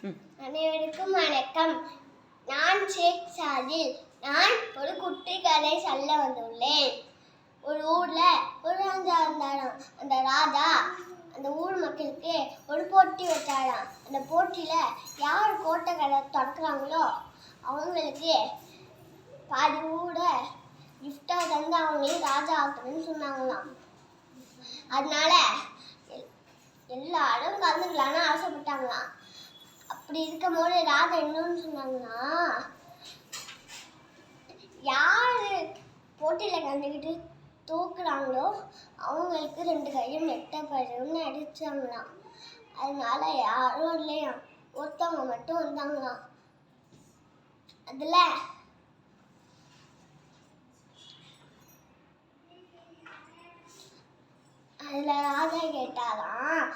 அனைவருக்கும் வணக்கம். நான் ஷேக் சாதில். நான் ஒரு குட்டி கதை சொல்ல வந்துள்ளேன். ஒரு ஊர்ல ஒரு ராஜா இருந்தாராம். அந்த ராஜா அந்த ஊர் மக்களுக்கு ஒரு போட்டி வச்சாராம். அந்த போட்டியில யார் கோட்டை கடை திறக்கிறாங்களோ அவங்களுக்கு பாதி ஊரை கிஃப்டா தந்து அவங்களையும் ராஜா ஆக்கணும்னு சொன்னாங்களாம். அதனால எல்லாரும் கலந்துக்கலான்னு ஆசைப்பட்டாங்களாம். அப்படி இருக்கும் போது ராஜா என்னன்னு சொன்னாங்கன்னா, யாரு போட்டியில கலந்துக்கிட்டு தோக்குறாங்களோ அவங்களுக்கு 2 கையும் வெட்டப்படும்னு அடிச்சாங்களாம். அதனால யாரும் இல்லையா, ஒருத்தவங்க மட்டும் வந்தாங்களாம். அதுல ராஜா கேட்டாராம்,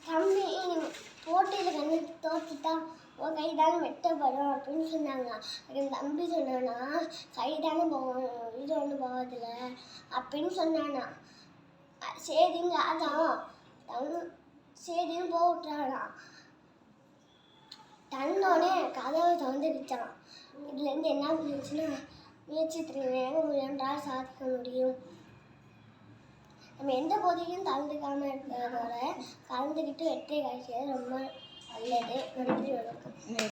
தம்பி போட்டியில கண்டு தோத்துட்டா உன் கைதானே வெட்டப்படும் அப்படின்னு சொன்னாங்க. என் தம்பி சொன்னானா, கைதானே போவோம், இது ஒன்றும் போவதில்ல அப்படின்னு சொன்னானா. சரிங்க ராஜா சரின்னு போட்டானா. தன்னோடனே கதவை திறந்துருச்சான். இதுலேருந்து என்ன புரிஞ்சுன்னா, முயற்சி முயன்றால் சாதிக்க முடியும். நம்ம எந்த போட்டியும் கலந்துக்காமல் இருக்கிறதோட கலந்துக்கிட்டு வெற்றி காய்ச்சது ரொம்ப நல்லது. நன்றி, வணக்கம்.